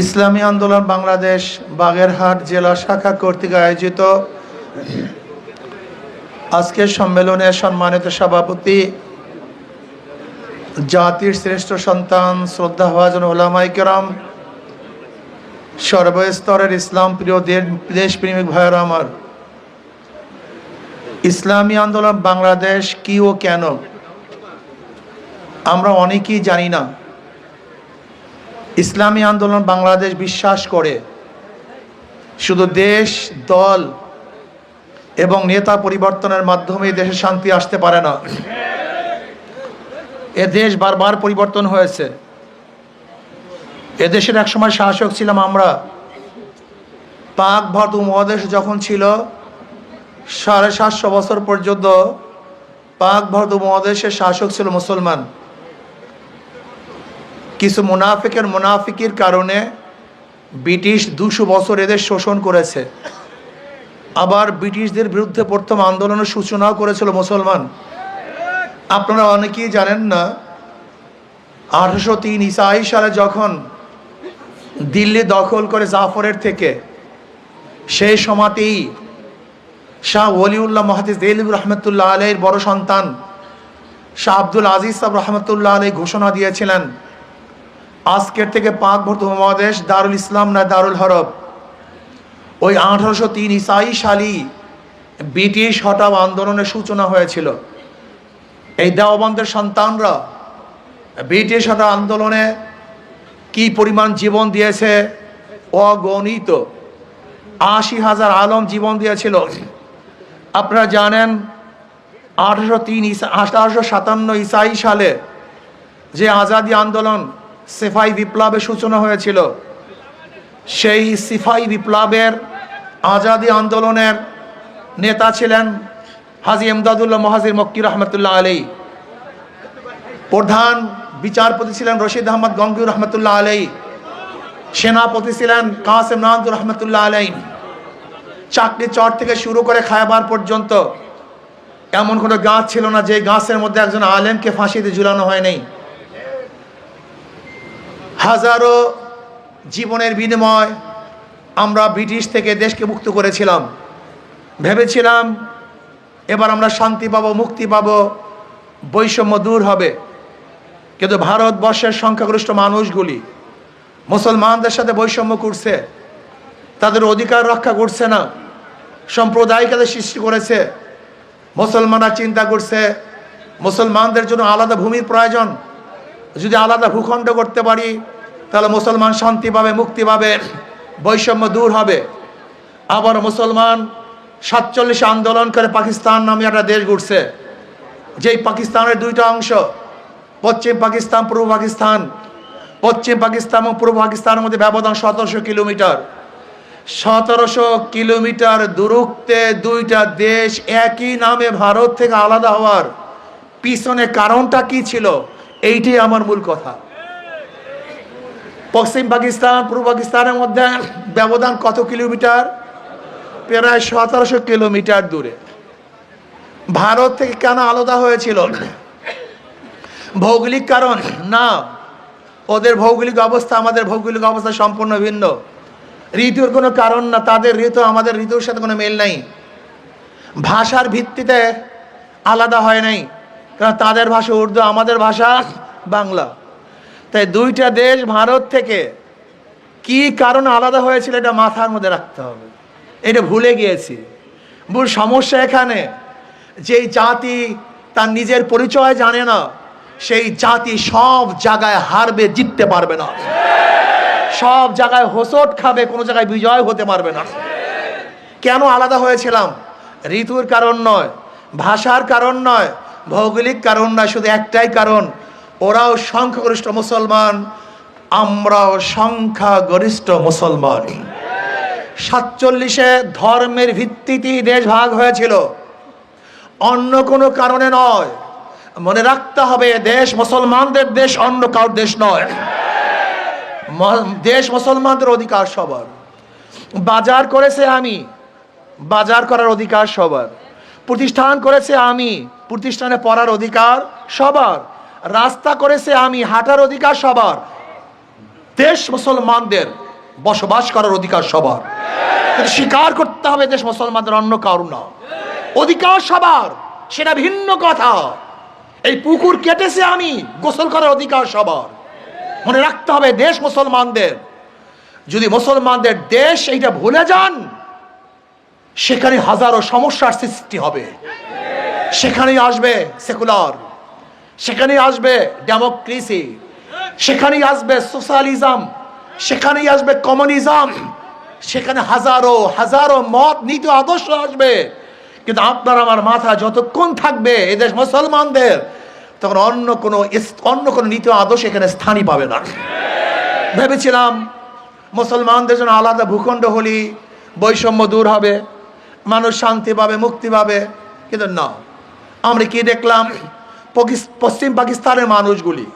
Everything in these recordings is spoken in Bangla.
ইসলামী আন্দোলন বাংলাদেশ বাগেরহাট জেলা শাখা কর্তৃক আয়োজিত আজকের সম্মেলনে সম্মানিত সভাপতি, জাতির শ্রেষ্ঠ সন্তান, শ্রদ্ধাভাজন ওলামায়ে কেরাম, সর্বস্তরের ইসলাম প্রিয় দেশপ্রেমিক ভাইয়েরা আমার, ইসলামী আন্দোলন বাংলাদেশ কি ও কেন আমরা অনেকেই জানি না। ইসলামী আন্দোলন বাংলাদেশ বিশ্বাস করে শুধু দেশ, দল এবং নেতা পরিবর্তনের মাধ্যমে দেশে শান্তি আসতে পারে না। এ দেশ বারবার পরিবর্তন হয়েছে। এদেশের একসময় শাসক ছিলাম আমরা। পাক ভারত উপমহাদেশ যখন ছিল 750 বছর পর্যন্ত পাক ভারত উপমহাদেশের শাসক ছিল মুসলমান। কিছু মুনাফিকের কারণে ব্রিটিশ 200 বছর এদের শোষণ করেছে। আবার ব্রিটিশদের বিরুদ্ধে প্রথম আন্দোলনের সূচনাও করেছিল মুসলমান। আপনারা অনেকেই জানেন না, 1803 ঈসাই সালে যখন দিল্লি দখল করে জাফরের থেকে, সেই সময়তেই শাহ ওলিউল্লাহ মুহাদ্দিস দেহলভী রহমতুল্লাহ আলাইহির বড় সন্তান শাহ আব্দুল আজিজ সাহেব রহমতুল্লাহ আলাইহি ঘোষণা দিয়েছিলেন, আজকের থেকে পাক ভারত উপমহাদেশ দারুল ইসলাম না দারুল হরব। ওই 1803 ঈসাই সালই ব্রিটিশ হটাও আন্দোলনের সূচনা হয়েছিল। এই দেওবন্দের সন্তানরা ব্রিটিশ হটাও আন্দোলনে কি পরিমাণ জীবন দিয়েছে অগণিত। 80,000 আলম জীবন দিয়েছিল। আপনারা জানেন 1857 ঈসাই সালে যে আজাদি আন্দোলন, সিপাহী বিপ্লবের সূচনা হয়েছিল, সেই সিপাহী বিপ্লবের আজাদি আন্দোলনের নেতা ছিলেন হাজী ইমদাদুল্লাহ মুহাজির মক্কি রহমতুল্লাহ আলাইহি। প্রধান বিচারপতি ছিলেন রশিদ আহমদ গঙ্গুহি রহমতুল্লাহ আলাইহি। সেনাপতি ছিলেন কাসেম নানদুর রহমতুল্লাহ আলাইহি। চাকরি চর থেকে শুরু করে খায়বার পর্যন্ত এমন কোনো গাছ ছিল না যে গাছের মধ্যে একজন আলেমকে ফাঁসিতে ঝুলানো হয়নি। হাজারো জীবনের বিনিময় আমরা ব্রিটিশ থেকে দেশকে মুক্ত করেছিলাম। ভেবেছিলাম এবার আমরা শান্তি পাবো, মুক্তি পাবো, বৈষম্য দূর হবে। কিন্তু ভারতবর্ষের সংখ্যাগরিষ্ঠ মানুষগুলি মুসলমানদের সাথে বৈষম্য করছে, তাদের অধিকার রক্ষা করছে না, সাম্প্রদায়িকতার সৃষ্টি করেছে। মুসলমানরা চিন্তা করছে মুসলমানদের জন্য আলাদা ভূমির প্রয়োজন। যদি আলাদা ভূখণ্ড করতে পারি তাহলে মুসলমান শান্তি পাবে, মুক্তি পাবে, বৈষম্য দূর হবে। আবার মুসলমান 47 আন্দোলন করে পাকিস্তান নামে একটা দেশ গড়ছে। যেই পাকিস্তানের দুইটা অংশ, পশ্চিম পাকিস্তান, পূর্ব পাকিস্তান। পশ্চিম পাকিস্তান এবং পূর্ব পাকিস্তানের মধ্যে ব্যবধান 1700 কিলোমিটার। 1700 কিলোমিটার দূরত্বে দুইটা দেশ একই নামে ভারত থেকে আলাদা হওয়ার পিছনে কারণটা কি ছিল, এইটাই আমার মূল কথা। পশ্চিম পাকিস্তান পূর্ব পাকিস্তানের মধ্যে ব্যবধান কত কিলোমিটার? প্রায় 1700 কিলোমিটার দূরে। ভারত থেকে কেন আলাদা হয়েছিল? ভৌগোলিক কারণ না, ওদের ভৌগোলিক অবস্থা আমাদের ভৌগোলিক অবস্থা সম্পূর্ণ ভিন্ন। ঋতুর কোনো কারণ না, তাদের ঋতু আমাদের ঋতুর সাথে কোনো মেল নাই। ভাষার ভিত্তিতে আলাদা হয় নাই, কারণ তাদের ভাষা উর্দু, আমাদের ভাষা বাংলা। তাই দুইটা দেশ ভারত থেকে কি কারণে আলাদা হয়েছিল এটা মাথার মধ্যে রাখতে হবে। এটা ভুলে গিয়েছি। মূল সমস্যা এখানে, যেই জাতি তার নিজের পরিচয় জানে না, সেই জাতি সব জায়গায় হারবে, জিততে পারবে না। সব জায়গায় হোঁচট খাবে, কোনো জায়গায় বিজয় হতে পারবে না। কেন আলাদা হয়েছিলাম? ঋতুর কারণ নয়, ভাষার কারণ নয়, ভৌগোলিক কারণ নয়, শুধু একটাই কারণ, ওরাও সংখ্যাগরিষ্ঠ মুসলমান, আমরাও সংখ্যাগরিষ্ঠ মুসলমান। 47-এ ধর্মের ভিত্তিতেই দেশ ভাগ হয়েছিল, অন্য কোনো কারণে নয়। মনে রাখতে হবে, দেশ মুসলমানদের দেশ, অন্য কারোর দেশ নয়। দেশ মুসলমানদের অধিকার সবার। বাজার করেছে আমি, বাজার করার অধিকার সবার। প্রতিষ্ঠান করেছে আমি, প্রতিষ্ঠানে পড়ার অধিকার সবার। রাস্তা করেছে আমি, হাঁটার অধিকার সবার। দেশ মুসলমানদের, বসবাস করার অধিকার সবার, কিন্তু স্বীকার করতে হবে দেশ মুসলমানদের, অন্য কারণ না। অধিকার সবার, সেটা ভিন্ন কথা। এই পুকুর কেটেছে আমি, গোসল করার অধিকার সবার। মনে রাখতে হবে দেশ মুসলমানদের। যদি মুসলমানদের দেশ এইটা ভুলে যান, সেখানে হাজারো সমস্যার সৃষ্টি হবে। সেখানেই আসবে সেকুলার, সেখানেই আসবে ডেমোক্রেসি, সেখানেই আসবে সোশ্যালিজম, সেখানেই আসবে কমিউনিজম, সেখানে হাজারো হাজারো মত নীতি আদর্শ আসবে। কিন্তু আপনার আমার মাথা যতক্ষণ থাকবে এদেশ মুসলমানদের, তখন অন্য কোনো নীতি আদর্শ এখানে স্থানই পাবে না। ভেবেছিলাম মুসলমানদের জন্য আলাদা ভূখণ্ড হলি বৈষম্য দূর হবে, মানুষ শান্তি পাবে, মুক্তি পাবে। কিন্তু না, আমরা কি দেখলাম, পশ্চিম পাকিস্তানের মানুষগুলি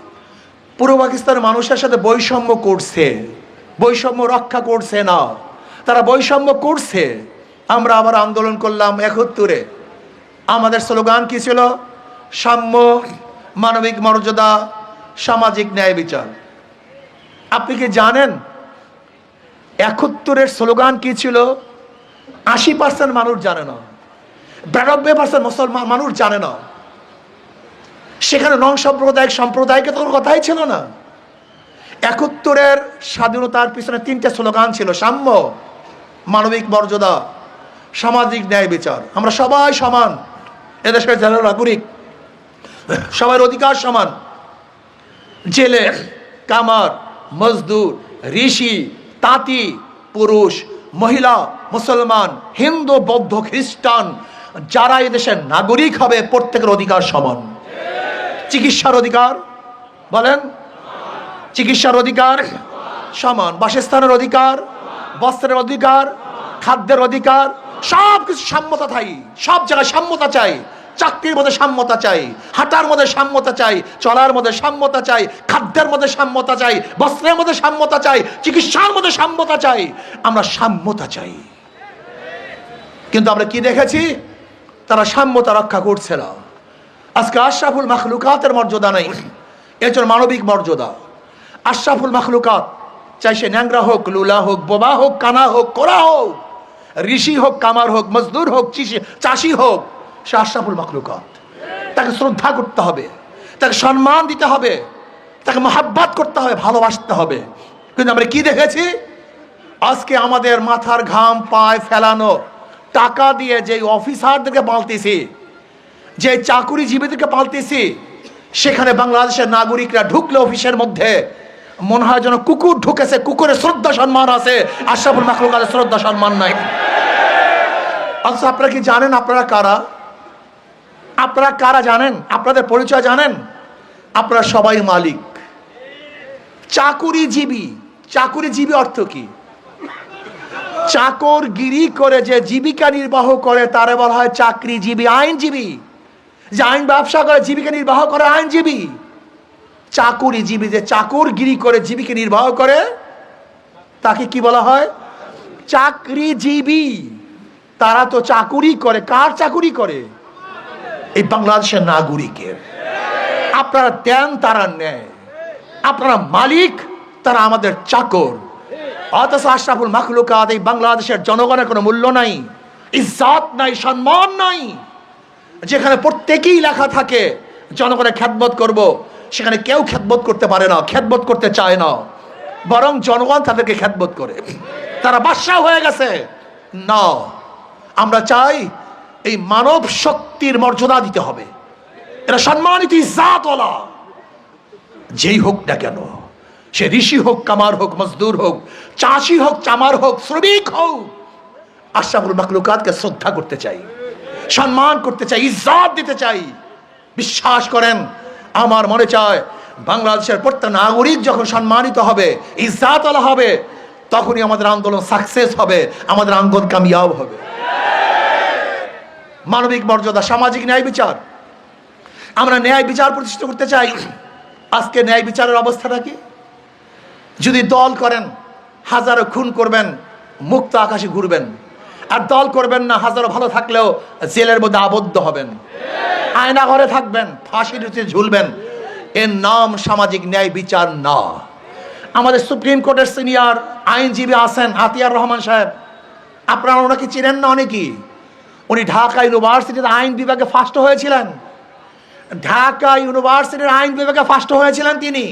পূর্ব পাকিস্তানের মানুষের সাথে বৈষম্য করছে, বৈষম্য রক্ষা করছে না, তারা বৈষম্য করছে। আমরা আবার আন্দোলন করলাম ৭১। আমাদের স্লোগান কি ছিল? সাম্য, মানবিক মর্যাদা, সামাজিক ন্যায় বিচার। আপনি কি জানেন ৭১ স্লোগান কি ছিল? ৮০% মানুষ জানে না, ৯২% মুসলমান মানুষ জানে না। সেখানে নন সাম্প্রদায়িক কোনো কথাই ছিল না। ৭১ স্বাধীনতার পিছনে 3টে স্লোগান ছিল: সাম্য, মানবিক মর্যাদা, সামাজিক ন্যায় বিচার। আমরা সবাই সমান, এদেশের যারা নাগরিক সবার অধিকার সমান। জেলে, কামার, মজদুর, ঋষি, তাঁতি, পুরুষ, মহিলা, মুসলমান, হিন্দু, বৌদ্ধ, খ্রিস্টান, যারা এদেশের নাগরিক হবে প্রত্যেকের অধিকার সমান। চিকিৎসার অধিকার, বলেন, চিকিৎসার অধিকার সমান, বাসস্থানের অধিকার, বস্ত্রের অধিকার, খাদ্যের অধিকার, সব কিছু সাম্যতা চাই। সব জায়গায় সাম্যতা চাই। চাকরির মধ্যে সাম্যতা চাই, হাঁটার মধ্যে সাম্যতা চাই, চলার মধ্যে সাম্যতা চাই, খাদ্যের মধ্যে সাম্যতা চাই, বস্ত্রের মধ্যে সাম্যতা চাই, চিকিৎসার মধ্যে সাম্যতা চাই। আমরা সাম্যতা চাই। কিন্তু আমরা কি দেখেছি? তারা সাম্যতা রক্ষা করছে না। আজকে আশরাফুল মাখলুকাতের মর্যাদা নেই, এর জন্য মানবিক মর্যাদা। আশরাফুল মাখলুকাত, চাই সে ন্যাংরা হোক, লুলা হোক, বোবা হোক, কানা হোক, কোরা হোক, ঋষি হোক, কামার হোক, মজদুর হোক, চাষি হোক, সে আশরাফুল মাখলুকাত। তাকে শ্রদ্ধা করতে হবে, তাকে সম্মান দিতে হবে, তাকে মহাব্বত করতে হবে, ভালোবাসতে হবে। কিন্তু আমরা কি দেখেছি? আজকে আমাদের মাথার ঘাম পায় ফেলানো টাকা দিয়ে যে অফিসারদেরকে পালতেছি, যে চাকুরিজীবীদেরকে পালতেছি, সেখানে বাংলাদেশের নাগরিকরা ঢুকলে অফিসের মধ্যে মনে হয় যেন কুকুর ঢুকেছে, কুকুরের শ্রদ্ধা সম্মান আছে, আশরাফুল মাখলুকাতের শ্রদ্ধা সম্মান নাই। আচ্ছা, আপনারা কি জানেন আপনারা কারা? আপনারা কারা জানেন? আপনাদের পরিচয় জানেন? আপনারা সবাই মালিক। চাকুরিজীবী, চাকুরিজীবী অর্থ কি? চাকরগিরি করে যে জীবিকা নির্বাহ করে তারে বলা হয় চাকরিজীবী। আইনজীবী, যে আইন ব্যবসা করে জীবিকা নির্বাহ করে, আইনজীবী। চাকুরিজীবী, যে চাকরগিরি করে জীবিকা নির্বাহ করে, তাকে কি বলা হয়? চাকরিজীবী। তারা তো চাকুরি করে। কার চাকুরি করে? এই বাংলাদেশের নাগরিকের। আপনারা দেন, তারা নেয়। আপনারা মালিক, তারা আমাদের চাকর। অথচ আশরাফুল মাখলুকাত, এই বাংলাদেশের জনগণের কোনো মূল্য নাই, ইজ্জত নাই, সম্মান নাই। যেখানে প্রত্যেকেই লেখা থাকে জনগণের খেদমত করব, সেখানে কেউ খেদমত করতে পারে না, খেদমত করতে চায় না, বরং জনগণ তাদেরকে খেদমত করে। তারা বাদশা হয়ে গেছে। না, আমরা চাই এই মানব শক্তির মর্যাদা দিতে হবে। এরা সম্মানিত, ইজ্জতওয়ালা, যেই হোক না কেন, সে ঋষি হোক, কামার হোক, মজদুর হোক, চাষি হোক, চামার হোক, শ্রমিক হোক, আশরাফুল মাখলুকাতকে শ্রদ্ধা করতে চাই, সম্মান করতে চাই, ইজ্জত দিতে চাই। বিশ্বাস করেন, আমার মনে চায় বাংলাদেশের প্রত্যেক নাগরিক যখন সম্মানিত হবে, ইজ্জতওয়ালা হবে, তখনই আমাদের আন্দোলন সাকসেস হবে, আমাদের আন্দোলন কামিয়াব হবে। মানবিক মর্যাদা, সামাজিক ন্যায় বিচার। আমরা ন্যায় বিচার প্রতিষ্ঠা করতে চাই। আজকে ন্যায় বিচারের অবস্থাটা কি? যদি দল করেন, হাজারো খুন করবেন, মুক্ত আকাশে ঘুরবেন। আর দল করবেন না, হাজারো ভালো থাকলেও জেলের মধ্যে আবদ্ধ হবেন, আয়না ঘরে থাকবেন, ফাঁসির ঝুলবেন। এর নাম সামাজিক ন্যায় বিচার না। আমাদের সুপ্রিম কোর্টের সিনিয়র আইনজীবী আছেন আতিয়ার রহমান সাহেব, আপনারা ওনাকে চিনেন না অনেকেই। উনি ঢাকা ইউনিভার্সিটির আইন বিভাগে ফার্স্ট হয়েছিলেন। ঢাকা ইউনিভার্সিটির আইন বিভাগে ফার্স্ট হয়েছিলেন তিনি,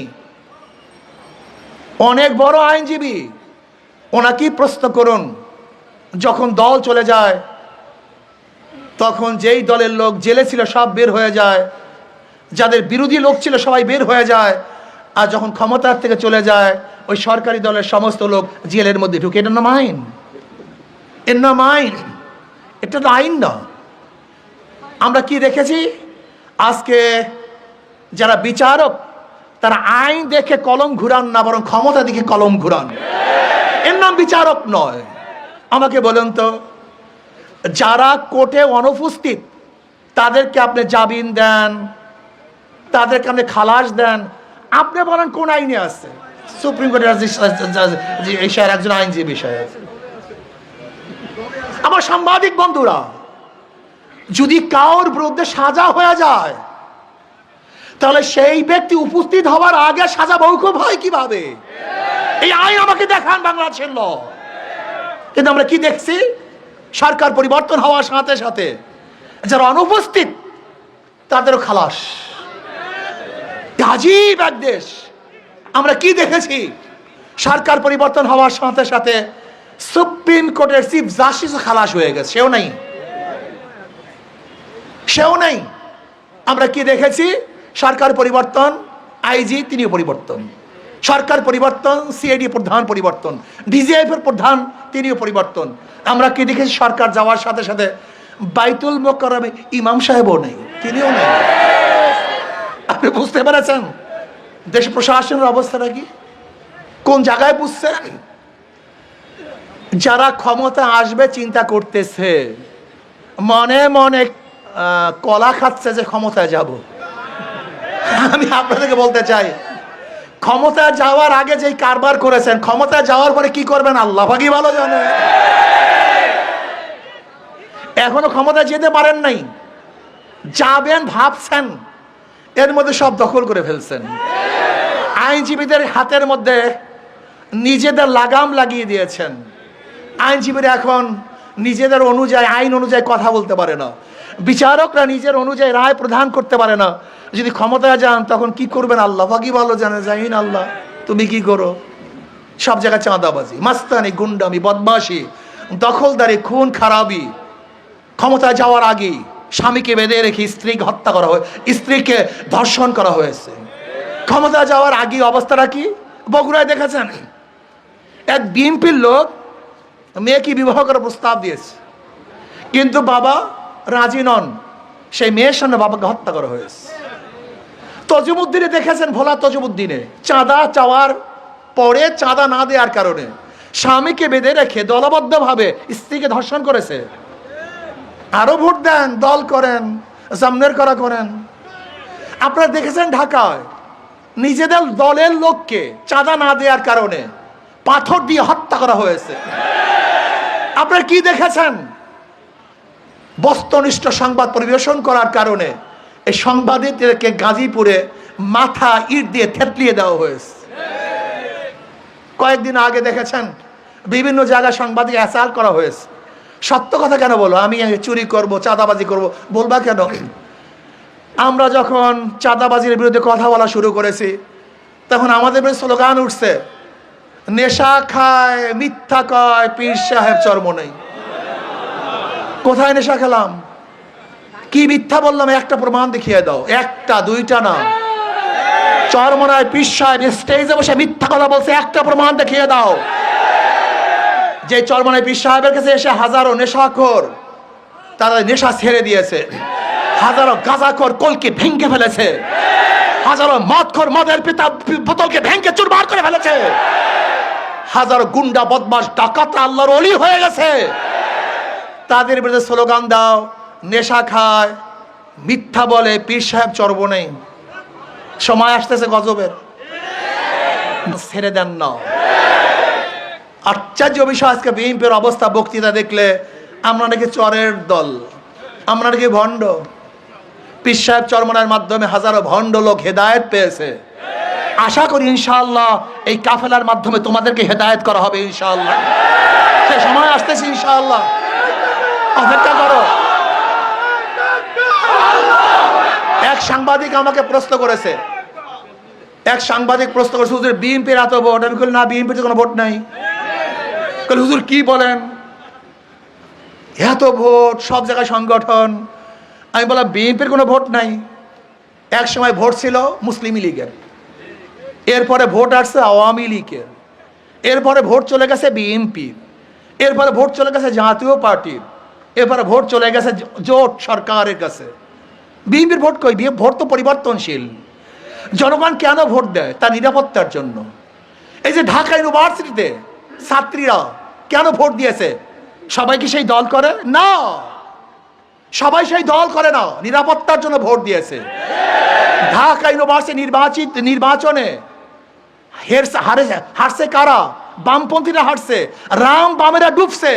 অনেক বড় আইনজীবী। ওনাকেই প্রশ্ন করুন, যখন দল চলে যায় তখন যেই দলের লোক জেলে ছিল সব বের হয়ে যায়, যাদের বিরোধী লোক ছিল সবাই বের হয়ে যায়, আর যখন ক্ষমতার থেকে চলে যায় ওই সরকারি দলের সমস্ত লোক জেলের মধ্যে ঢুকে। এটার নাম আইন? এর নাম আইন? এটা তো আইন না। আমরা কি দেখেছি আজকে যারা বিচারক তারা আইন দেখে কলম ঘুরান না, বরং ক্ষমতা দেখে কলম ঘুরান। এর নাম বিচারক নয়। আমাকে বলুন তো, যারা কোর্টে অনুপস্থিত তাদেরকে আপনি জামিন দেন, তাদেরকে আপনি খালাস দেন, আপনি বলেন কোন আইনে আছে? সুপ্রিম কোর্টের একজন আইনজীবী সাহেব। আমার সাংবাদিক বন্ধুরা, যদি কারোর বিরুদ্ধে সাজা হয়ে যায় তাহলে সেই ব্যক্তি উপস্থিত হওয়ার আগে সাজা মওকুফ হয় কিভাবে? এই আইন আমাকে দেখান বাংলাদেশের ল। কিন্তু আমরা কি দেখছি? সরকার পরিবর্তন হওয়ার সাথে সাথে যারা অনুপস্থিত তাদেরও খালাস। আজীব এক দেশ। আমরা কি দেখেছি? সরকার পরিবর্তন হওয়ার সাথে সাথে সুপ্রিম কোর্টের চিফ জাস্টিস খালাস হয়ে গেছে, সেও নেই। আমরা কি দেখেছি? সরকার পরিবর্তন, আইজি তিনিও পরিবর্তন, সরকার পরিবর্তন, সিআইডি প্রধান পরিবর্তন, ডিজিএফ এর প্রধান তিনিও পরিবর্তন। আমরা কি দেখেছি? সরকার যাওয়ার সাথে সাথে বাইতুল মোকাররমে ইমাম সাহেবও নেই, তিনিও নেই। আপনি বুঝতে পেরেছেন দেশ প্রশাসনের অবস্থাটা কি, কোন জায়গায় বুঝছেন? যারা ক্ষমতা আসবে চিন্তা করতেছে, মনে মনে কলা খাচ্ছে যে ক্ষমতায় যাব। আমি আপনাদেরকে বলতে চাই, ক্ষমতা যাওয়ার আগে যেই কারবার করেছেন, ক্ষমতা যাওয়ার পরে কি করবেন আল্লাহ পাকই ভালো জানে। এখনো ক্ষমতা যেতে পারেন নাই, যাবেন ভাবছেন, এর মধ্যে সব দখল করে ফেলছেন। আইনজীবীদের হাতের মধ্যে নিজেদের লাগাম লাগিয়ে দিয়েছেন। আইনজীবীরা এখন নিজেদের অনুযায়ী, আইন অনুযায়ী কথা বলতে পারে না। বিচারকরা নিজের অনুযায়ী রায় প্রদান করতে পারে না। যদি ক্ষমতায় যান তখন কি করবেন আল্লাহ পাকই ভালো জানে। জাহিন আল্লাহ, তুমি কি করো? সব জায়গায় চাঁদাবাজি, মাস্তানি, গুন্ডামি, বদমাশি, দখলদারি, খুন খারাপি। ক্ষমতায় যাওয়ার আগেই স্বামীকে বেঁধে রেখে স্ত্রীকে হত্যা করা হয়, স্ত্রীকে ধর্ষণ করা হয়েছে। ক্ষমতা যাওয়ার আগে অবস্থাটা কি? বগুড়ায় দেখেছেন, এক বিএনপির লোক মেয়েকে বিবাহ করার প্রস্তাব দিয়েছে, কিন্তু বাবা রাজি নন। সেই মেয়ের সামনে বাবাকে হত্যা করা হয়েছে। তজুমুদ্দিনে দেখেছেন, ভোলা তজুমুদ্দিনে চাঁদা চাওয়ার পরে চাঁদা না দেওয়ার কারণে স্বামীকে বেঁধে রেখে দলবদ্ধভাবে স্ত্রীকে ধর্ষণ করেছে। আরো ভোট দেন, দল করেন, সামনের করা করেন। আপনারা দেখেছেন ঢাকায় নিজেদের দলের লোককে চাঁদা না দেওয়ার কারণে পাথর দিয়ে হত্যা করা হয়েছে। আপনারা কি দেখেছেন? বস্তুনিষ্ঠ সংবাদ পরিবেশন করার কারণে এই সাংবাদিকদেরকে গাজীপুরে মাথা ইট দিয়ে থেতলিয়ে দেওয়া হয়েছে। কয়েকদিন আগে দেখেছেন বিভিন্ন জায়গায় সাংবাদিক অ্যাসাল্ট করা হয়েছে। সত্য কথা কেন বলো? আমি চুরি করব, চাঁদাবাজি করব, বলবা কেন? আমরা যখন চাঁদাবাজির বিরুদ্ধে কথা বলা শুরু করেছি তখন আমাদের বিরুদ্ধে স্লোগান উঠছে, নেশা খায়, মিথ্যা কয়, পীর সাহেব চর্ম নেই। কোথায় নেশা খেলাম? কি মিথ্যা বললাম? একটা প্রমাণ দেখিয়ে দাও। একটা, দুইটা না। চরমনায় পীর সাহেব স্টেজে বসে মিথ্যা কথা বলছে, একটা প্রমাণ দেখিয়ে দাও। যে চরমনায় পীর সাহেবের কাছে এসে হাজারো নেশাখোর তারা নেশা ছেড়ে দিয়েছে, হাজারো গাঁজাখোর কলকে ভেঙে ফেলেছে, হাজারো মদখোর মদের পিতা বোতলকে ভেঙে চুরমার করে ফেলেছে, হাজারো গুন্ডা বদমাশ ডাকাতরা আল্লাহর ওলি হয়ে গেছে। তাদের বিরুদ্ধে স্লোগান দাও, নেশা খায়, মিথ্যা বলে, পীর সাহেব চর্ব নেই। সময় আসতেছে গজবের, ছেড়ে দেন না। আশ্চর্য বিষয়, আজকে বিএনপির অবস্থা বক্তৃতা দেখলে আমরা নাকি চরের দল, আমরা নাকি ভণ্ড। পীর সাহেব চরমনার মাধ্যমে হাজারো ভণ্ড লোক হেদায়েত পেয়েছে। আশা করি ইনশাআল্লাহ এই কাফেলার মাধ্যমে তোমাদেরকে হেদায়েত করা হবে ইনশাআল্লাহ। সে সময় আসতেছে ইনশাআল্লাহ, অপেক্ষা করো। এক সাংবাদিক আমাকে প্রশ্ন করেছে, হুজুর বিএনপির এত ভোট। আমি বলি না, বিএনপির কোনো ভোট নাই। হুজুর কি বলেন, এত ভোট, সব জায়গায় সংগঠন। আমি বললাম বিএনপির কোনো ভোট নাই। এক সময় ভোট ছিল মুসলিম লীগের, এরপরে ভোট আসছে আওয়ামী লীগের, এরপরে ভোট চলে গেছে বিএনপির, এরপরে ভোট চলে গেছে জাতীয় পার্টির, এরপরে ভোট চলে গেছে জোট সরকারের কাছে। বিএনপির ভোট কই? ভোট তো পরিবর্তনশীল। জনগণ কেন ভোট দেয়? তার নিরাপত্তার জন্য। এই যে ঢাকা ইউনিভার্সিটিতে ছাত্রীরা কেন ভোট দিয়েছে? সবাই কি সেই দল করে? না, সবাই সেই দল করে না, নিরাপত্তার জন্য ভোট দিয়েছে। ঢাকা ইউনিভার্সিটি নির্বাচনে হারছে কারা? বামপন্থীরা হারছে, রাম বামেরা ডুবছে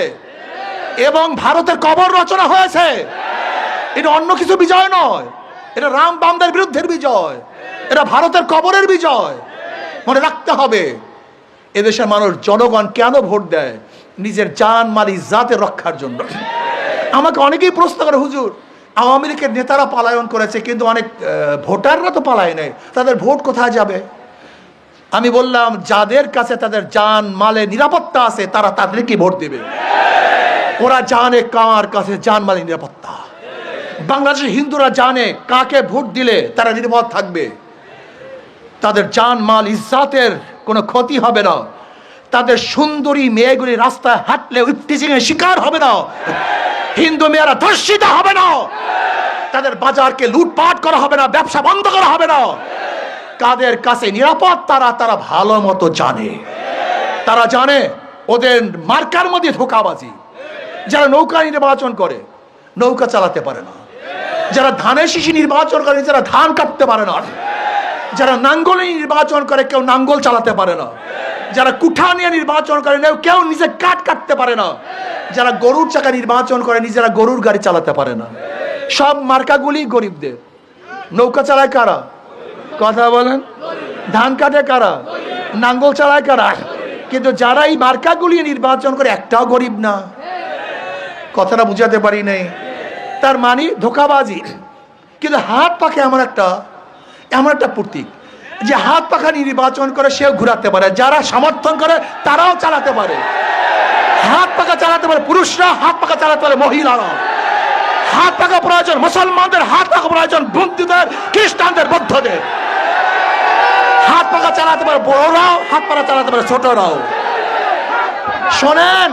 এবং ভারতের কবর রচনা হয়েছে। এটা অন্য কিছু বিজয় নয়, এটা রাম বামদের বিরুদ্ধের বিজয়, এটা ভারতের কবরের বিজয়। মনে রাখতে হবে, এদেশের মানুষ, জনগণ কেন ভোট দেয়? নিজের জান মাল ইজ্জাতের রক্ষার জন্য। আমাকে অনেকেই প্রশ্ন করে, হুজুর আওয়ামী লীগের নেতারা পলায়ন করেছে, কিন্তু অনেক ভোটাররা তো পালায় নাই, তাদের ভোট কোথায় যাবে? আমি বললাম, যাদের কাছে তাদের জান মালের নিরাপত্তা আছে তারা তাদেরকে ভোট দেবে। ওরা জানে কার কাছে জান মালের নিরাপত্তা। বাংলাদেশের হিন্দুরা জানে কাকে ভোট দিলে তারা নিরাপদ থাকবে, তাদের জান মাল ইজ্জাতের কোনো ক্ষতি হবে না, তাদের সুন্দরী মেয়েগুলি রাস্তায় হাঁটলে ইফটিজিং এর শিকার হবে না, হিন্দু মেয়েরা ধর্ষিত হবে না, তাদের বাজারকে লুটপাট করা হবে না, ব্যবসা বন্ধ করা হবে না। কাদের কাছে নিরাপদ তারা ভালো মতো জানে। তারা জানে ওদের মার্কার মধ্যে ধোঁকাবাজি। যারা নৌকা নির্বাচন করে নৌকা চালাতে পারে না, যারা ধানের শিশি নির্বাচন করে যারা ধান কাটতে পারে না, যারা নাঙ্গল নির্বাচন করে কেউ নাঙ্গল চালাতে পারে না, যারা কুঠা নিয়ে নির্বাচন করে কেউ নিজে কাটতে পারে না, যারা গরুর চাকা নির্বাচন করে নিজেরা গরুর গাড়ি চালাতে পারে না। সব মার্কাগুলি গরিবদের। নৌকা চালায় কারা? কথা বলেন। ধান কাটে কারা? নাঙ্গল চালায় কারা? কিন্তু যারা এই মার্কাগুলি নির্বাচন করে একটাও গরিব না। কথাটা বুঝাতে পারি নাই। তার মানে ধোঁকাবাজি। কিন্তু হাত পাখা এমন একটা প্রতীক যে হাত পাখা নির্বাচন করে সেও ঘুরাতে পারে, যারা সমর্থন করে তারাও চালাতে পারে। হাত পাখা চালাতে পারে পুরুষরা, হাত পাখা চালাতে পারে মহিলারা। হাত পাখা প্রয়োজন মুসলমানদের, হাত পাখা প্রয়োজন বন্ধুদের, খ্রিস্টানদের, বৌদ্ধদের। হাত পাখা চালাতে পারে বড়রাও, হাত পাখা চালাতে পারে ছোটরাও। শোনেন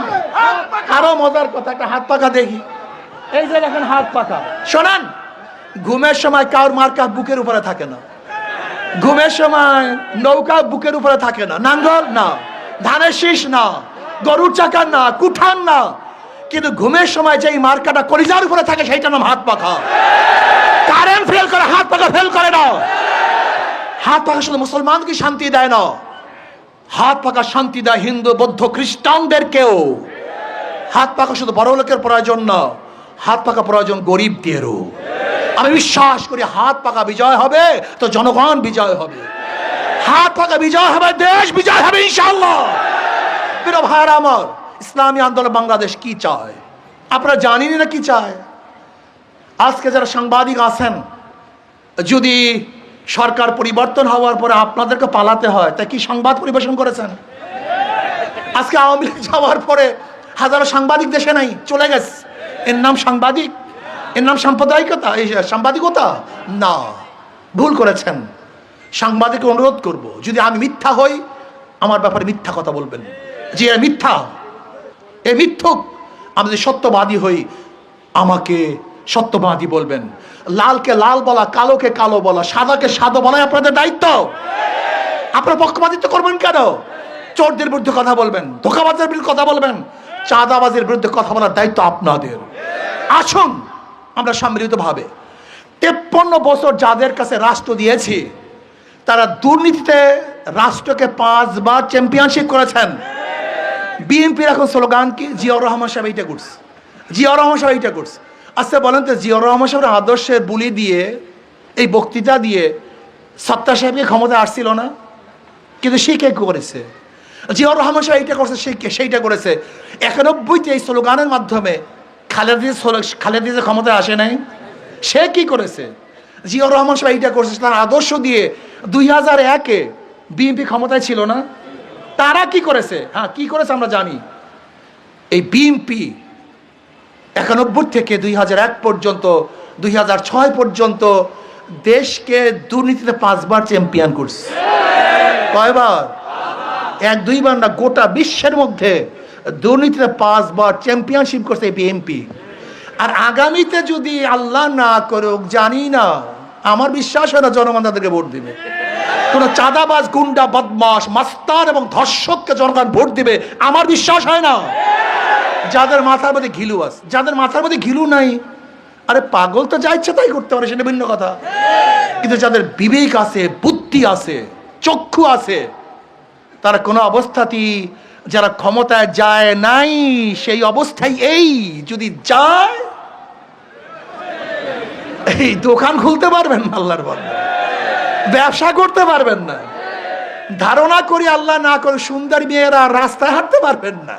আরো মজার কথা, একটা হাত পাখা দেখি। এই যে দেখেন হাত পাখা। শোনেন, ঘুমের সময় কারোর মার্কা বুকের উপরে থাকে না, ঘুমের সময় নৌকা বুকের উপরে থাকে না, নাঙ্গল না, ধানের শীষ না, গরুর চাকার না, কুঠান না, কিন্তু ঘুমের সময় যেই মার্কাটা কলিজার উপরে থাকে সেইটার নাম হাত পাখা। কারেন্ট ফেল করে, হাত পাখা ফেল করে না। হাত পাখা শুধু মুসলমানকে শান্তি দেয় না, হাত পাখা শান্তি দেয় হিন্দু, বৌদ্ধ, খ্রিস্টানদেরকেও। হাত পাখা শুধু বড় লোকের প্রয়োজন না, হাত পাখা প্রয়োজন গরিবদেরও। আমি বিশ্বাস করি হাত পাখা বিজয় হবে তো জনগণ বিজয় হবে, হাত পাখা বিজয় হবে, দেশ বিজয় হবে ইনশাআল্লাহ। প্রিয় ভাইরা আমার, ইসলামী আন্দোলন বাংলাদেশ কি চায় আপনারা জানেনই না কি চায়। আজকে যারা সাংবাদিক আছেন, যদি সরকার পরিবর্তন হওয়ার পরে আপনাদেরকে পালাতে হয়, তা কি সংবাদ পরিবেশন করেছেন? আজকে আওয়ামী লীগ যাওয়ার পরে হাজারো সাংবাদিক দেশে নাই, চলে গেছে। এর নাম সাংবাদিক? এর নাম সাম্প্রদায়িকতা? এই সাংবাদিকতা না, ভুল করেছেন। সাংবাদিককে অনুরোধ করব, যদি আমি মিথ্যা হই আমার ব্যাপারে মিথ্যা কথা বলবেন, যে মিথ্যা, এ মিথ্যুক। আমি যদি সত্যবাদী হই আমাকে সত্যবাদী বলবেন। লালকে লাল বলা, কালোকে কালো বলা, সাদাকে সাদা বলাই আপনাদের দায়িত্ব। আপনারা পক্ষপাতিত্ব করবেন কেন? চোরদের বিরুদ্ধে কথা বলবেন, ধোঁকাবাজের বিরুদ্ধে কথা বলবেন, চাঁদাবাজের বিরুদ্ধে কথা বলার দায়িত্ব আপনাদের। আসুন আমরা সম্মিলিতভাবে 53 বছর যাদের কাছে রাষ্ট্র দিয়েছি, তারা দুর্নীতিতে রাষ্ট্রকে 5 বার চ্যাম্পিয়নশিপ করেছেন। বিএনপির এখন স্লোগান কি? জিয়াউর রহমান সাহেব এইটা করছে, জিয়াউর রহমান সাহেব এইটা করছে। আচ্ছা বলেন তো, জিয়াউর রহমান সাহেবের আদর্শের বুলি দিয়ে, এই বক্তৃতা দিয়ে সত্তা সাহেবকে ক্ষমতা আসছিল না? কিন্তু সে কে করেছে? জিয়াউর রহমান সাহেব এইটা করছে, সে সেইটা করেছে। 91-তে এই স্লোগানের মাধ্যমে খালেদা যে ক্ষমতায় আসে নাই, সে কি করেছে? জিয়াউর রহমান সাহেব এইটা করছে, তার আদর্শ দিয়ে 2001-এ বিএনপি ক্ষমতায় ছিল না? তারা কি করেছে? হ্যাঁ, কি করেছে আমরা জানি। এই বিএনপি 91 থেকে 2001 পর্যন্ত, 2006 পর্যন্ত দেশকে দুর্নীতিতে 5 বার চ্যাম্পিয়ন করছে। কয়বার? 1-2 বার না, গোটা বিশ্বের মধ্যে দুর্নীতিতে 5 বার চ্যাম্পিয়নশিপ করছে এই বিএনপি। আর আগামীতে যদি আল্লাহ না করুক, জানি না, আমার বিশ্বাস হয় না জনগণ তাদেরকে ভোট দিবে। কোন চাঁদাবাজ, গুন্ডা, বদমাশ, মাস্তান এবং ধর্ষককে জনগণ ভোট দিবে আমার বিশ্বাস হয় না। যাদের মাথার মধ্যে ঘিলু আছে, যাদের মাথার মধ্যে ঘিলু নাই, আরে পাগল তো যা ইচ্ছে তাই করতে পারে, সেটা ভিন্ন কথা। কিন্তু যাদের বিবেক আছে, বুদ্ধি আছে, চক্ষু আছে, তারা কোনো অবস্থাতেই, যারা ক্ষমতায় যায় নাই সেই অবস্থায় এই যদি যায়, এই দোকান খুলতে পারবেন না, আল্লাহর বান্দা ব্যবসা করতে পারবেন না, ধারণা করি আল্লাহ না করে সুন্দর মেয়েরা রাস্তায় হাঁটতে পারবেন না।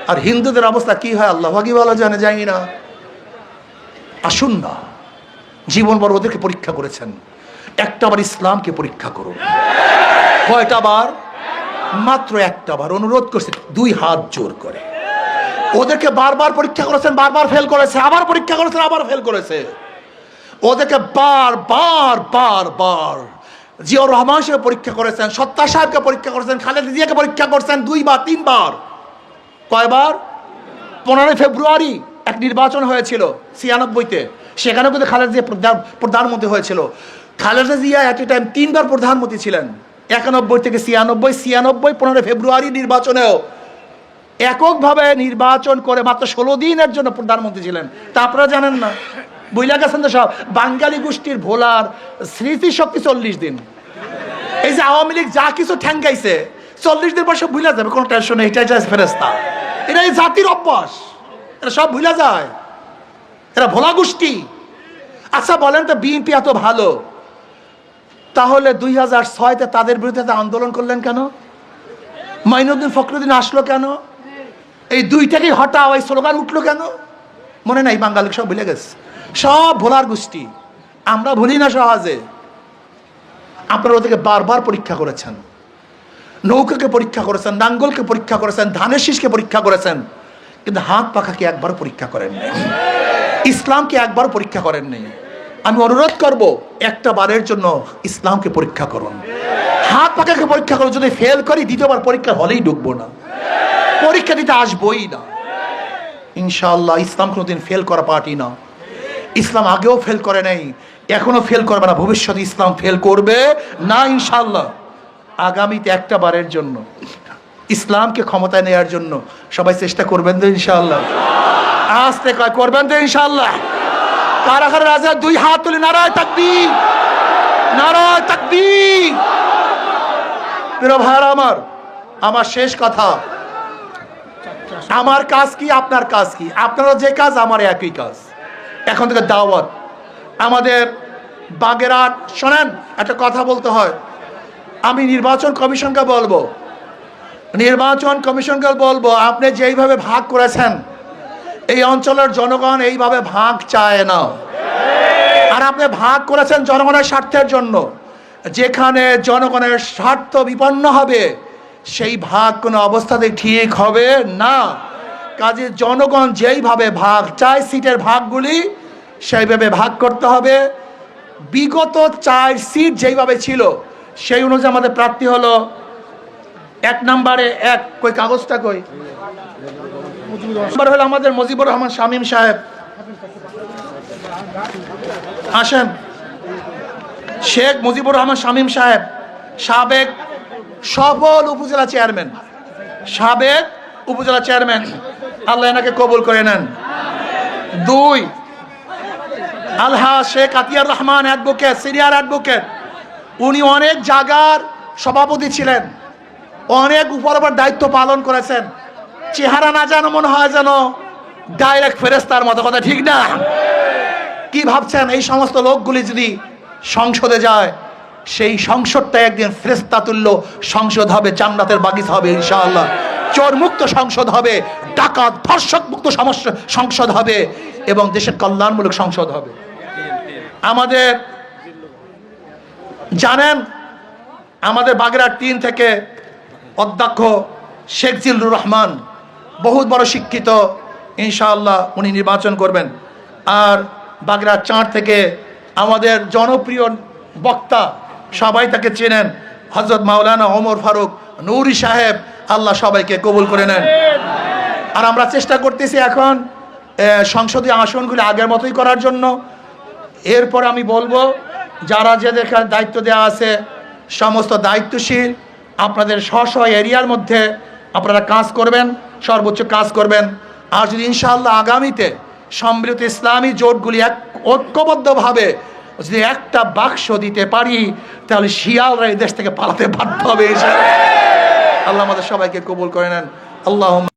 আর হিন্দুদের অবস্থা কি হয় আল্লাহ ভাগি বলা জানে, জানি না। আসুন না, জীবন বড় ওদেরকে পরীক্ষা করেছেন, একটা বার ইসলামকে পরীক্ষা করুন। কয়টা বার? মাত্র একটা বার। অনুরোধ করছে 2 হাত জোর করে। ওদেরকে বারবার পরীক্ষা করেছেন, বারবার ফেল করেছে, আবার পরীক্ষা করেছেন, আবার ফেল করেছে। ওদেরকে বার জিয়াউর রহমান সাহেব পরীক্ষা করেছেন, সত্তার সাহেবকে পরীক্ষা করেছেন, খালেদা জিয়াকে পরীক্ষা করেছেন 2 বা 3 বার। কয়বার? 15 ফেব্রুয়ারি এক নির্বাচন হয়েছিল 96-তে, সেখানেও কিন্তু খালেদা জিয়া প্রধানমন্ত্রী হয়েছিল। খালেদা জিয়া এট এ টাইম 3 বার প্রধানমন্ত্রী ছিলেন, 91 থেকে 96, 15 ফেব্রুয়ারি নির্বাচনেও এককভাবে নির্বাচন করে মাত্র 16 দিনের জন্য প্রধানমন্ত্রী ছিলেন। তা আপনারা জানেন না? বইলা গেছেন তো সব। বাঙালি গোষ্ঠীর ভোলার স্মৃতিশক্তি 40 দিন। এই যে আওয়ামী লীগ যা কিছু ঠ্যাঙ্গাইছে 40 দিন পর সব ভুলে যাবে, কোনো টেনশন নেই, এটা ফেরেস্তা। এটা এই জাতির অভ্যাস, এটা সব ভুলে যায়, এরা ভোলা গোষ্ঠী। আচ্ছা বলেন তো, বিএনপি এত ভালো, তাহলে 2006-তে তাদের বিরুদ্ধে আন্দোলন করলেন কেন? মাইনুদ্দিন ফখরুদ্দিন আসলো কেন? এই 2টাকেই হটাও, এই স্লোগান উঠলো কেন? মনে নাই? বাঙালি সব ভুলে গেছে, সব ভোলার গোষ্ঠী। আমরা ভুলি না সহজে। আপনারা ওদেরকে বারবার পরীক্ষা করেছেন, নৌকাকে পরীক্ষা করেছেন, নাঙ্গলকে পরীক্ষা করেছেন, ধানের শীষকে পরীক্ষা করেছেন, কিন্তু হাত পাখাকে একবার পরীক্ষা করেন নাই, ইসলামকে একবার পরীক্ষা করেন নাই। আমি অনুরোধ করব, একটা বারের জন্য ইসলামকে পরীক্ষা করুন, হাত পাখাকে পরীক্ষা করুন। যদি ফেল করি, দ্বিতীয়বার পরীক্ষা হলেই ঢুকবো না, পরীক্ষা দিতে আসবোই না ইনশাআল্লাহ। ইসলাম কোনোদিন ফেল করা পার্টি না। ইসলাম আগেও ফেল করে নাই, এখনো ফেল করবে না, ভবিষ্যতে ইসলাম ফেল করবে না ইনশাআল্লাহ। আগামীতে একটা বারের জন্য ইসলামকে ক্ষমতায় নেওয়ার জন্য সবাই চেষ্টা করবেন তো ইনশাআল্লাহ? আস্তে কয় করবেন তো ইনশাআল্লাহ? কারা কারা রাজি? 2 হাত তুলে নারায়ে তাকবীর, নারায়ে তাকবীর। প্রিয় ভাইরা আমার শেষ কথা, আমার কাজ কি, আপনার কাজ কি? আপনারা যে কাজ, আমার একই কাজ। এখন থেকে দাওয়াত আমাদের বাগেরহাট। শোনেন, একটা কথা বলতে হয়, আমি নির্বাচন কমিশনকে বলবো, আপনি যেইভাবে ভাগ করেছেন, এই অঞ্চলের জনগণ এইভাবে ভাগ চায় না। আর আপনি ভাগ করেছেন জনগণের স্বার্থের জন্য। যেখানে জনগণের স্বার্থ বিপন্ন হবে, সেই ভাগ কোনো অবস্থাতেই ঠিক হবে না। কাজে জনগণ যেইভাবে ভাগ চায়, সিটের ভাগগুলি সেইভাবে ভাগ করতে হবে। বিগত 4 সিট যেইভাবে ছিল, সেই অনুযায়ী আমাদের প্রার্থী হলো 1 নম্বরে কই কাগজটা কই, হলো আমাদের মুজিবুর রহমান শামীম সাহেব। আসেন, শেখ মুজিবুর রহমান শামীম সাহেব, সাবেক সফল উপজেলা চেয়ারম্যান, আল্লাহ এনাকে কবুল করে নেন। 2, আলহা Sheikh Atiar Rahman advocate, senior advocate. উনি অনেক জায়গার সভাপতি ছিলেন, অনেক উপর দায়িত্ব পালন করেছেন। চেহারা না যেন মনে হয় যেন ডাইরেক্ট ফেরেস্তার মতো, কথা ঠিক না? কি ভাবছেন এই সমস্ত লোকগুলি যদি সংসদে যায়, সেই সংসদটা একদিন ফেরেশতাতুল্য সংসদ হবে, জান্নাতের বাগিচা হবে ইনশাআল্লাহ। চোর মুক্ত সংসদ হবে, ডাকাত ধর্ষক মুক্ত সংসদ হবে, এবং দেশের কল্যাণমূলক সংসদ হবে। আমাদের জানেন, আমাদের বাগেরহাট 3 থেকে অধ্যক্ষ শেখ জিল্লুর রহমান বহুত বড় শিক্ষিত, ইনশাআল্লাহ উনি নির্বাচন করবেন। আর বাগেরহাট 4 থেকে আমাদের জনপ্রিয় বক্তা, সবাই তাকে চেনেন, হযরত মাওলানা ওমর ফারুক নূরি সাহেব, আল্লাহ সবাইকে কবুল করে নেন। আর আমরা চেষ্টা করতেছি এখন সংসদীয় আসনগুলি আগের মতোই করার জন্য। এরপর আমি বলবো, যারা যাদের দায়িত্ব দেওয়া আছে, সমস্ত দায়িত্বশীল আপনাদের স্ব এরিয়ার মধ্যে আপনারা কাজ করবেন, সর্বোচ্চ কাজ করবেন। আর যদি ইনশাআল্লাহ আগামীতে সম্মিলিত ইসলামী জোটগুলি ঐক্যবদ্ধভাবে যদি একটা বাক্স দিতে পারি, তাহলে শিয়ালরা এই দেশ থেকে পালাতে বাধ্য হবে। আল্লাহ আমাদের সবাইকে কবুল করে নেন। আল্লাহ।